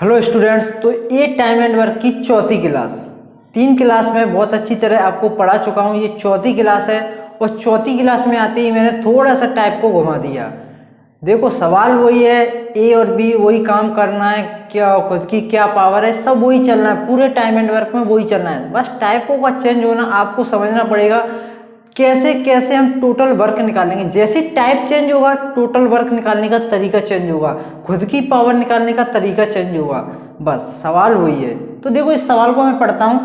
Hello students, तो ये time and work की चौथी क्लास, 3 क्लास में बहुत अच्छी तरह आपको पढ़ा चुका हूँ। ये चौथी क्लास है और चौथी क्लास में आते ही मैंने थोड़ा सा टाइप को घुमा दिया। देखो सवाल वही है, ए और बी वही काम करना है, क्या खुद की क्या पावर है, सब वही चलना है, पूरे टाइम एंड वर्क में वही चलना है। बस टाइपों का चेंज होना आपको समझना पड़ेगा, कैसे कैसे हम टोटल वर्क निकालेंगे। जैसे टाइप चेंज होगा टोटल वर्क निकालने का तरीका चेंज होगा, खुद की पावर निकालने का तरीका चेंज होगा। बस सवाल वही है। तो देखो इस सवाल को मैं पढ़ता हूँ।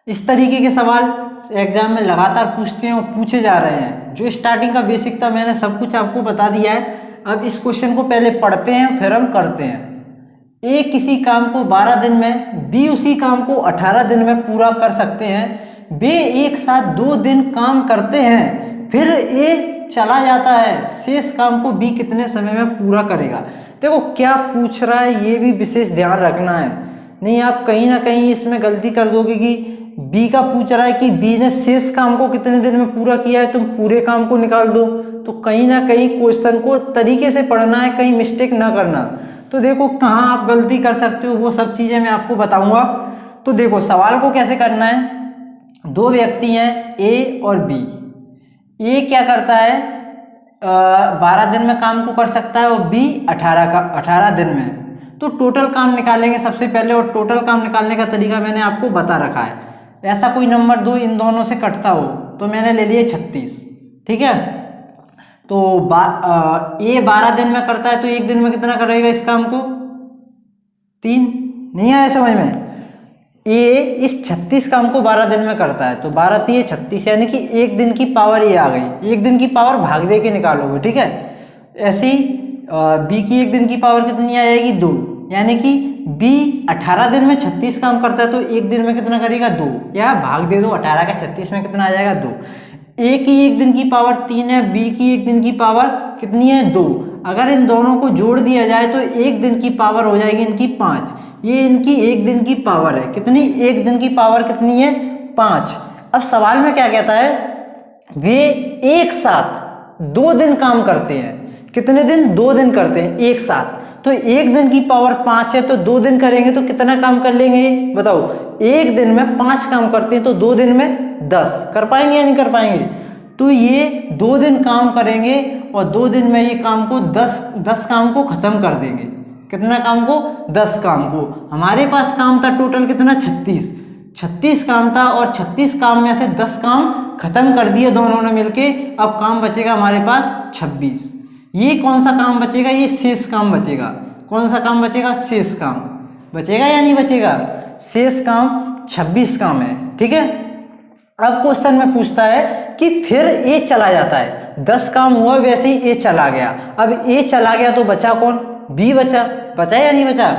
इस तरीके के सवाल एग्जाम में लगातार पूछते हैं और पूछे जा रहे हैं। जो स्टार्टिंग का बेसिक था मैंने सब कुछ आपको बता दिया है। अब इस क्वेश्चन को पहले पढ़ते हैं फिर हम करते हैं। ए किसी काम को 12 दिन में, बी उसी काम को 18 दिन में पूरा कर सकते हैं। वे एक साथ 2 दिन काम करते हैं, फिर ए चला जाता है। शेष काम को बी कितने समय में पूरा करेगा। देखो क्या पूछ रहा है ये भी विशेष ध्यान रखना है, नहीं आप कहीं ना कहीं इसमें गलती कर दोगे कि बी का पूछ रहा है कि बी ने शेष काम को कितने दिन में पूरा किया है, तुम पूरे काम को निकाल दो। तो कहीं ना कहीं क्वेश्चन को तरीके से पढ़ना है, कहीं मिस्टेक ना करना। तो देखो कहाँ आप गलती कर सकते हो वो सब चीज़ें मैं आपको बताऊंगा। तो देखो सवाल को कैसे करना है। 2 व्यक्ति हैं ए और बी। ए क्या करता है 12 दिन में काम को कर सकता है और बी 18 दिन में। तो टोटल काम निकालेंगे सबसे पहले, और टोटल काम निकालने का तरीका मैंने आपको बता रखा है। ऐसा कोई नंबर 2 इन दोनों से कटता हो तो मैंने ले लिए 36। ठीक है, तो ए 12 दिन में करता है तो 1 दिन में कितना करेगा इस काम को 3। नहीं आया समझ में। ये इस 36 काम को 12 दिन में करता है तो 12 3 36, यानी कि 1 दिन की पावर ये आ गई। 1 दिन की पावर भाग दे के निकालोगे। ठीक है, ऐसे ही बी की 1 दिन की पावर कितनी आ जाएगी 2, यानी कि बी 18 दिन में 36 काम करता है तो 1 दिन में कितना करेगा 2, या भाग दे दो 18 का 36 में कितना आ जाएगा 2। ए की 1 दिन की पावर 3 है, बी की 1 दिन की पावर कितनी है 2। अगर इन दोनों को जोड़ दिया जाए तो 1 दिन की पावर हो जाएगी इनकी 5। ये इनकी 1 दिन की पावर है कितनी, 1 दिन की पावर कितनी है 5। अब सवाल में क्या कहता है, वे एक साथ 2 दिन काम करते हैं। कितने दिन, 2 दिन करते हैं एक साथ। तो 1 दिन की पावर 5 है तो 2 दिन करेंगे तो कितना काम कर लेंगे बताओ। 1 दिन में 5 काम करते हैं तो 2 दिन में 10 कर पाएंगे या नहीं कर पाएंगे। तो ये 2 दिन काम करेंगे और 2 दिन में ये काम को 10 काम को खत्म कर देंगे। कितना काम को 10 काम को। हमारे पास काम था टोटल कितना 36 काम था, और 36 काम में से 10 काम खत्म कर दिए दोनों ने मिलके। अब काम बचेगा हमारे पास 26। ये कौन सा काम बचेगा, ये शेष काम बचेगा। कौन सा काम बचेगा, शेष काम बचेगा या नहीं बचेगा। शेष काम 26 काम है। ठीक है, अब क्वेश्चन में पूछता है कि फिर ए चला जाता है। 10 काम हुआ वैसे ही ए चला गया। अब ए चला गया तो बचा कौन, बी बचा या नहीं बचा।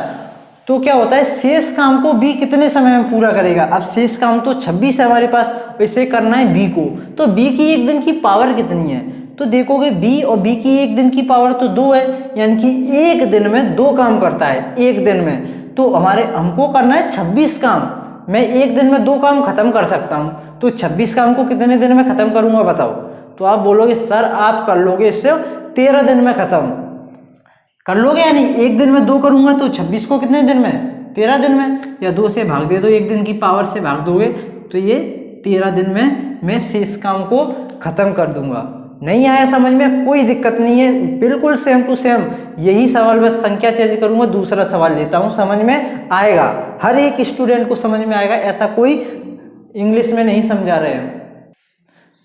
तो क्या होता है, शेष काम को बी कितने समय में पूरा करेगा। अब शेष काम तो 26 है हमारे पास, इसे करना है बी को। तो बी की 1 दिन की पावर कितनी है, तो देखोगे बी और बी की 1 दिन की पावर तो 2 है, यानी कि 1 दिन में 2 काम करता है 1 दिन में। तो हमको करना है 26 काम। मैं 1 दिन में 2 काम खत्म कर सकता हूँ, तो 26 काम को कितने दिन में खत्म करूंगा बताओ। तो आप बोलोगे सर आप कर लोगे इससे 13 दिन में खत्म कर लोगे, यानी 1 दिन में 2 करूंगा तो 26 को कितने दिन में 13 दिन में, या 2 से भाग दे दो, 1 दिन की पावर से भाग दोगे तो ये 13 दिन में मैं शेष काम को खत्म कर दूंगा। नहीं आया समझ में, कोई दिक्कत नहीं है, बिल्कुल सेम टू सेम यही सवाल, बस संख्या चेंज करूंगा, दूसरा सवाल लेता हूं, समझ में आएगा। हर एक स्टूडेंट को समझ में आएगा, ऐसा कोई इंग्लिश में नहीं समझा रहे हैं।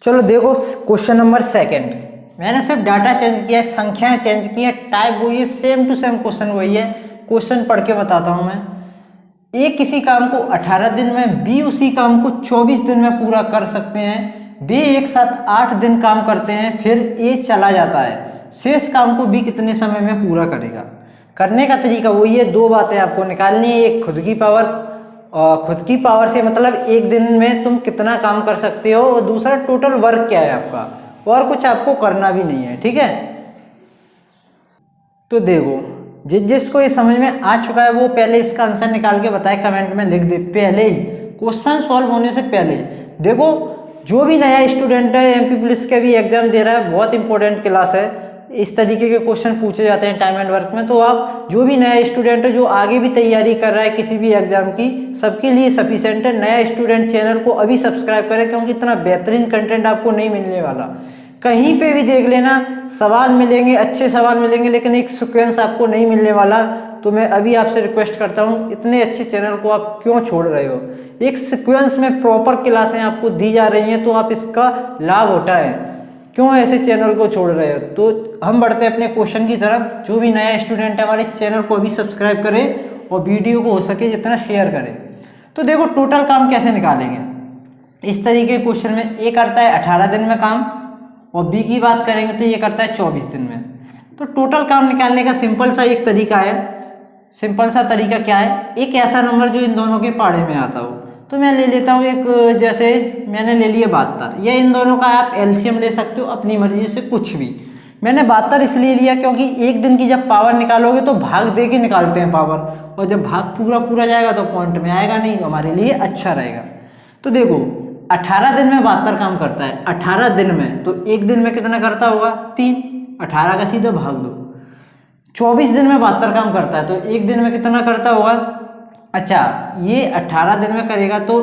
चलो देखो क्वेश्चन नंबर 2, मैंने सिर्फ डाटा चेंज किया है, संख्याएं चेंज की है, टाइप वही है, सेम टू सेम क्वेश्चन वही है। क्वेश्चन पढ़ के बताता हूं मैं। ए किसी काम को 18 दिन में, बी उसी काम को 24 दिन में पूरा कर सकते हैं। वे एक साथ 8 दिन काम करते हैं, फिर ए चला जाता है। शेष काम को बी कितने समय में पूरा करेगा। करने का तरीका वही है, 2 बातें आपको निकालनी है। एक खुद की पावर, खुद की पावर से मतलब 1 दिन में तुम कितना काम कर सकते हो, और दूसरा टोटल वर्क क्या है आपका, और कुछ आपको करना भी नहीं है। ठीक है, तो देखो जिसको ये समझ में आ चुका है वो पहले इसका आंसर निकाल के बताए, कमेंट में लिख दे पहले ही, क्वेश्चन सॉल्व होने से पहले। देखो जो भी नया स्टूडेंट है, एमपी पुलिस के भी एग्जाम दे रहा है, बहुत इंपॉर्टेंट क्लास है। इस तरीके के क्वेश्चन पूछे जाते हैं टाइम एंड वर्क में। तो आप जो भी नया स्टूडेंट है जो आगे भी तैयारी कर रहा है किसी भी एग्जाम की, सबके लिए सफिशिएंट है। नया स्टूडेंट चैनल को अभी सब्सक्राइब करें, क्योंकि इतना बेहतरीन कंटेंट आपको नहीं मिलने वाला। कहीं पे भी देख लेना सवाल मिलेंगे, अच्छे सवाल मिलेंगे, लेकिन एक सीक्वेंस आपको नहीं मिलने वाला। तो मैं अभी आपसे रिक्वेस्ट करता हूँ, इतने अच्छे चैनल को आप क्यों छोड़ रहे हो? एक सीक्वेंस में प्रॉपर क्लासें आपको दी जा रही हैं, तो आप इसका लाभ उठाएं। क्यों ऐसे चैनल को छोड़ रहे हो? तो हम बढ़ते हैं अपने क्वेश्चन की तरफ। जो भी नया स्टूडेंट है हमारे चैनल को अभी सब्सक्राइब करें और वीडियो को हो सके जितना शेयर करें। तो देखो टोटल काम कैसे निकालेंगे। इस तरीके के क्वेश्चन में ए करता है 18 दिन में काम, और बी की बात करेंगे तो ये करता है 24 दिन में। तो टोटल काम निकालने का सिंपल सा एक तरीका है। सिंपल सा तरीका क्या है? एक ऐसा नंबर जो इन दोनों के पाड़े में आता हो। तो मैं ले लेता हूँ एक, जैसे मैंने ले लिया 72। या इन दोनों का आप एलसीएम ले सकते हो अपनी मर्जी से, कुछ भी। मैंने 72 इसलिए लिया क्योंकि एक दिन की जब पावर निकालोगे तो भाग दे के निकालते हैं पावर, और जब भाग पूरा पूरा जाएगा तो पॉइंट में आएगा नहीं, हमारे लिए अच्छा रहेगा। तो देखो 18 दिन में 72 काम करता है। 18 दिन में तो एक दिन में कितना करता होगा? 3। 18 का सीधा भाग दो। 24 दिन में 72 काम करता है, तो एक दिन में कितना करता होगा? अच्छा, ये 18 दिन में करेगा तो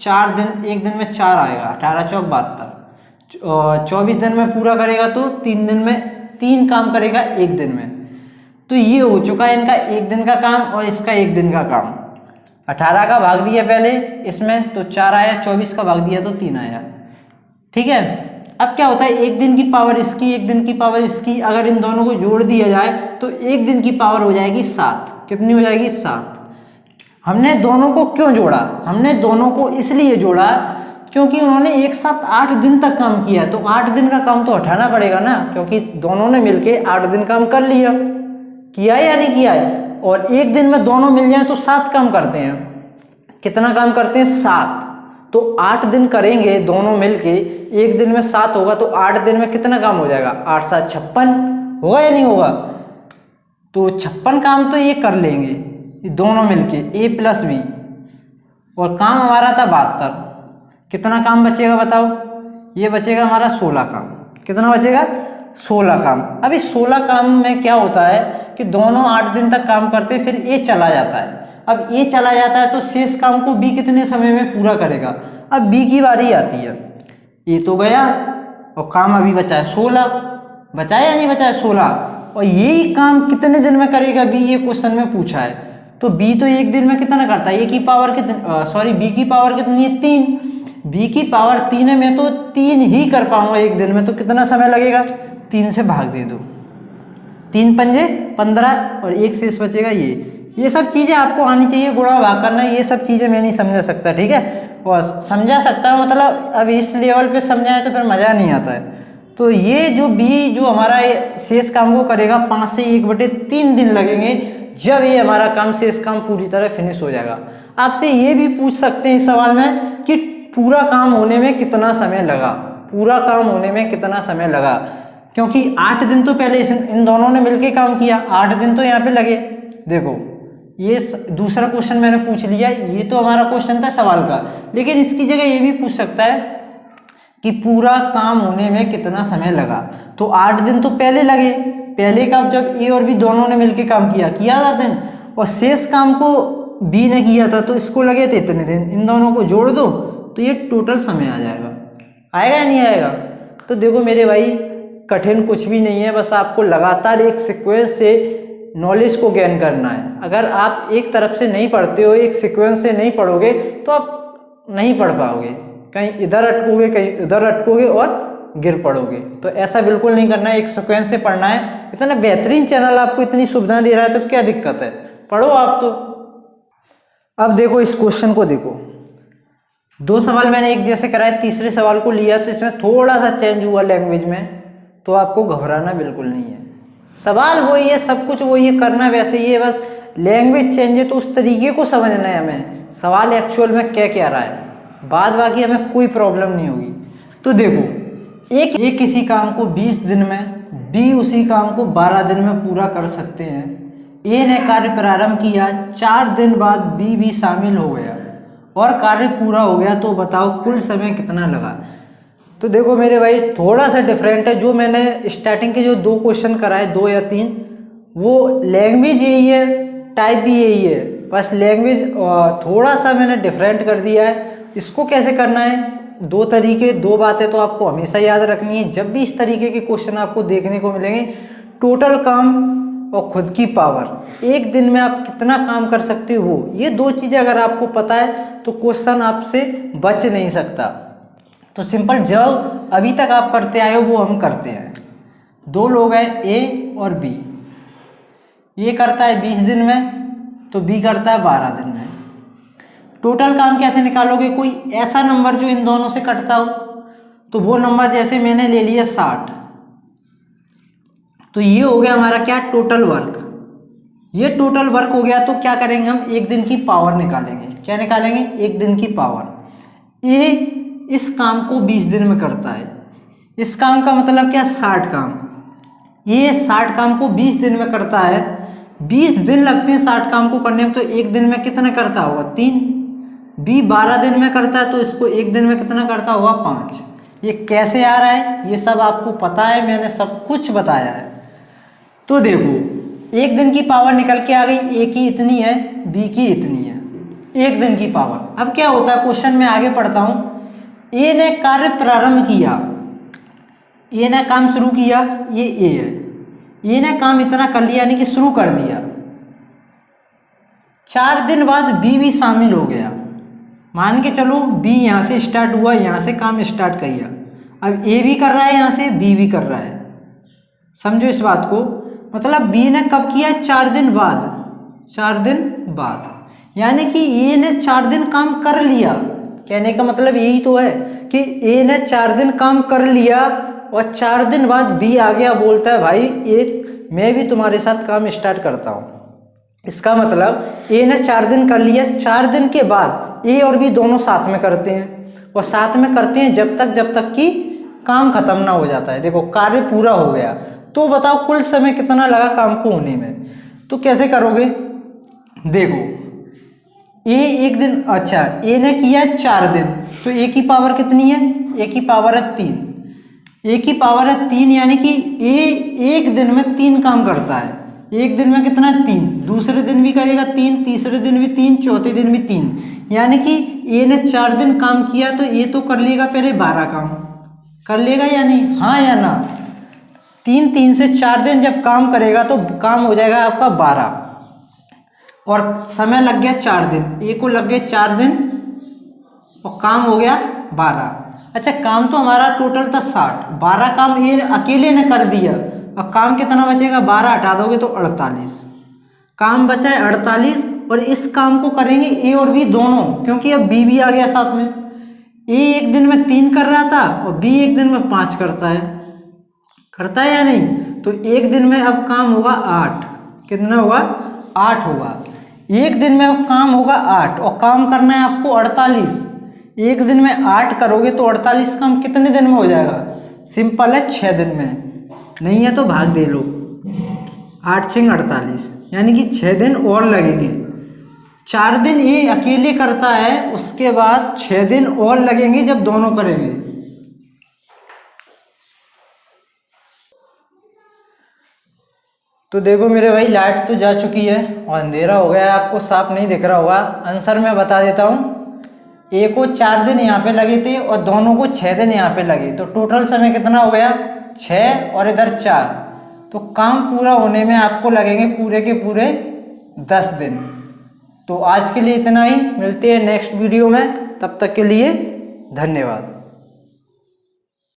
4 दिन, एक दिन में 4 आएगा, 18 चौक 72। 24 दिन में पूरा करेगा तो 3 दिन में 3 काम करेगा एक दिन में। तो ये हो चुका है इनका एक दिन का काम और इसका एक दिन का काम। 18 का भाग दिया पहले इसमें तो 4 आया, 24 का भाग दिया तो 3 आया। ठीक है। अब क्या होता है, एक दिन की पावर इसकी, एक दिन की पावर इसकी, अगर इन दोनों को जोड़ दिया जाए तो एक दिन की पावर हो जाएगी 7। कितनी हो जाएगी? 7। हमने दोनों को क्यों जोड़ा? हमने दोनों को इसलिए जोड़ा क्योंकि उन्होंने एक साथ 8 दिन तक काम किया, तो 8 दिन का काम तो हटाना पड़ेगा ना, क्योंकि दोनों ने मिलके 8 दिन काम कर लिया। किया है या नहीं किया है? और एक दिन में दोनों मिल जाए तो 7 काम करते हैं। कितना काम करते हैं? 7। तो 8 दिन करेंगे दोनों मिलके, एक दिन में 7 होगा, तो 8 दिन में कितना काम हो जाएगा? 8 7 56 होगा या नहीं होगा? तो 56 काम तो ये कर लेंगे ये दोनों मिलके, ए प्लस बी। और काम हमारा था 72। कितना काम बचेगा बताओ? ये बचेगा हमारा 16 काम। कितना बचेगा? 16 काम। अब इस 16 काम में क्या होता है कि दोनों 8 दिन तक काम करते हैं, फिर ए चला जाता है। अब ए चला जाता है तो शेष काम को बी कितने समय में पूरा करेगा? अब बी की बारी आती है। ए तो गया और काम अभी बचा है 16। बचा है या नहीं बचा है? 16। और यही काम कितने दिन में करेगा बी? ये क्वेश्चन में पूछा है। तो बी तो एक दिन में कितना करता है? ए की पावर कितनी, बी की पावर कितनी है? 3। बी की पावर 3 है, मैं तो 3 ही कर पाऊंगा एक दिन में, तो कितना समय लगेगा? 3 से भाग दे दो, 3 पंजे 15 और एक शेष बचेगा ये सब चीज़ें आपको आनी चाहिए। गुणा भाग करना, ये सब चीज़ें मैं नहीं समझा सकता। ठीक है, और समझा सकता हूँ मतलब अब इस लेवल पे समझाए तो फिर मज़ा नहीं आता है। तो ये जो बी जो हमारा शेष काम को करेगा 5 से 1/3 दिन लगेंगे, जब ये हमारा काम शेष काम पूरी तरह फिनिश हो जाएगा। आपसे ये भी पूछ सकते हैं इस सवाल में कि पूरा काम होने में कितना समय लगा? पूरा काम होने में कितना समय लगा? क्योंकि 8 दिन तो पहले इन दोनों ने मिलकर काम किया, 8 दिन तो यहाँ पे लगे। देखो ये दूसरा क्वेश्चन मैंने पूछ लिया, ये तो हमारा क्वेश्चन था सवाल का, लेकिन इसकी जगह ये भी पूछ सकता है कि पूरा काम होने में कितना समय लगा। तो 8 दिन तो पहले लगे, पहले का जब ए और बी दोनों ने मिलकर काम किया था दिन, और शेष काम को बी ने किया था तो इसको लगे थे इतने दिन। इन दोनों को जोड़ दो तो ये टोटल समय आ जाएगा। आएगा या नहीं आएगा? तो देखो मेरे भाई, कठिन कुछ भी नहीं है, बस आपको लगातार एक सीक्वेंस से नॉलेज को गेन करना है। अगर आप एक तरफ से नहीं पढ़ते हो, एक सीक्वेंस से नहीं पढ़ोगे तो आप नहीं पढ़ पाओगे, कहीं इधर अटकोगे कहीं उधर अटकोगे और गिर पड़ोगे। तो ऐसा बिल्कुल नहीं करना है, एक सीक्वेंस से पढ़ना है। इतना बेहतरीन चैनल आपको इतनी सुविधा दे रहा है तो क्या दिक्कत है, पढ़ो आप तो। अब देखो इस क्वेश्चन को देखो, 2 सवाल मैंने एक जैसे कराए, तीसरे सवाल को लिया तो इसमें थोड़ा सा चेंज हुआ लैंग्वेज में, तो आपको घबराना बिल्कुल नहीं है। सवाल वही है, सब कुछ वही है, करना वैसे ही है, बस लैंग्वेज चेंज है तो उस तरीके को समझना है हमें, सवाल एक्चुअल में क्या रहा है, बाद बाकी हमें कोई प्रॉब्लम नहीं होगी। तो देखो एक किसी काम को 20 दिन में, बी उसी काम को 12 दिन में पूरा कर सकते हैं। ए ने कार्य प्रारंभ किया, 4 दिन बाद बी भी शामिल हो गया और कार्य पूरा हो गया, तो बताओ कुल समय कितना लगा। तो देखो मेरे भाई थोड़ा सा डिफरेंट है। जो मैंने स्टार्टिंग के जो 2 क्वेश्चन कराए 2 या 3, वो लैंग्वेज यही है, टाइप भी यही है, बस लैंग्वेज थोड़ा सा मैंने डिफरेंट कर दिया है। इसको कैसे करना है, 2 तरीके, 2 बातें तो आपको हमेशा याद रखनी है जब भी इस तरीके के क्वेश्चन आपको देखने को मिलेंगे। टोटल काम और खुद की पावर, एक दिन में आप कितना काम कर सकते हो, ये 2 चीज़ें अगर आपको पता है तो क्वेश्चन आपसे बच नहीं सकता। तो सिंपल जो अभी तक आप करते आए हो वो हम करते हैं। 2 लोग हैं ए और बी, ए करता है 20 दिन में तो बी करता है 12 दिन में। टोटल काम कैसे निकालोगे, कोई ऐसा नंबर जो इन दोनों से कटता हो, तो वो नंबर जैसे मैंने ले लिया 60, तो ये हो गया हमारा क्या, टोटल वर्क। ये टोटल वर्क हो गया तो क्या करेंगे हम, एक दिन की पावर निकालेंगे। क्या निकालेंगे, एक दिन की पावर। ए इस काम को 20 दिन में करता है, इस काम का मतलब क्या, 60 काम। ये 60 काम को 20 दिन में करता है, 20 दिन लगते हैं 60 काम को करने में, तो एक दिन में कितना करता होगा, 3। बी 12 दिन में करता है तो इसको एक दिन में कितना करता होगा, 5। ये कैसे आ रहा है, ये सब आपको पता है, मैंने सब कुछ बताया है। तो देखो एक दिन की पावर निकल के आ गई, ए की इतनी है, बी की इतनी है, एक दिन की पावर। अब क्या होता है, क्वेश्चन में आगे पढ़ता हूं। ए ने कार्य प्रारंभ किया, ए ने काम शुरू किया, ये ए है, ए ने काम इतना कर लिया यानी कि शुरू कर दिया। 4 दिन बाद बी भी शामिल हो गया, मान के चलो बी यहाँ से स्टार्ट हुआ, यहाँ से काम स्टार्ट किया। अब ए भी कर रहा है, यहाँ से बी भी कर रहा है, समझो इस बात को। मतलब बी ने कब किया, 4 दिन बाद, 4 दिन बाद, यानी कि ए ने 4 दिन काम कर लिया। कहने का मतलब यही तो है कि ए ने 4 दिन काम कर लिया और 4 दिन बाद बी आ गया, बोलता है भाई ए मैं भी तुम्हारे साथ काम स्टार्ट करता हूँ। इसका मतलब ए ने 4 दिन कर लिया, 4 दिन के बाद ए और बी दोनों साथ में करते हैं, और साथ में करते हैं जब तक कि काम खत्म ना हो जाता है। देखो कार्य पूरा हो गया, तो बताओ कुल समय कितना लगा काम को होने में। तो कैसे करोगे, देखो ए एक दिन, अच्छा ए ने किया 4 दिन, तो ए की पावर कितनी है, ए की पावर है 3, ए की पावर है 3, यानी कि ए एक दिन में 3 काम करता है। एक दिन में कितना, 3, दूसरे दिन भी करेगा 3, तीसरे दिन भी 3, चौथे दिन भी 3, यानी कि ए ने 4 दिन काम किया तो ए तो कर लेगा पहले 12 काम, कर लेगा या नहीं, हाँ या ना। 3 से 4 दिन जब काम करेगा तो काम हो जाएगा आपका 12, और समय लग गया 4 दिन, ए को लग गए 4 दिन और काम हो गया 12। अच्छा काम तो हमारा टोटल था 60, 12 काम ए अकेले ने कर दिया, और काम कितना बचेगा, 12 हटा दोगे तो 48 काम बचा है, 48। और इस काम को करेंगे ए और बी दोनों, क्योंकि अब बी भी आ गया साथ में। ए एक दिन में 3 कर रहा था और बी एक दिन में 5 करता है या नहीं। तो एक दिन में अब काम होगा 8, कितना होगा, 8 होगा। एक दिन में अब काम होगा 8 और काम करना है आपको 48। एक दिन में 8 करोगे तो 48 काम कितने दिन में हो जाएगा, सिंपल है 6 दिन में। नहीं है तो भाग दे लो, 8 6 48, यानी कि 6 दिन और लगेंगे। 4 दिन ये अकेले करता है, उसके बाद 6 दिन और लगेंगे जब दोनों करेंगे। तो देखो मेरे भाई लाइट तो जा चुकी है और अंधेरा हो गया है, आपको साफ नहीं दिख रहा होगा। आंसर मैं बता देता हूँ। ए को 4 दिन यहाँ पे लगे थे और दोनों को 6 दिन यहाँ पे लगे, तो टोटल समय कितना हो गया, 6 और इधर 4, तो काम पूरा होने में आपको लगेंगे पूरे के पूरे 10 दिन। तो आज के लिए इतना ही, मिलते हैं नेक्स्ट वीडियो में, तब तक के लिए धन्यवाद।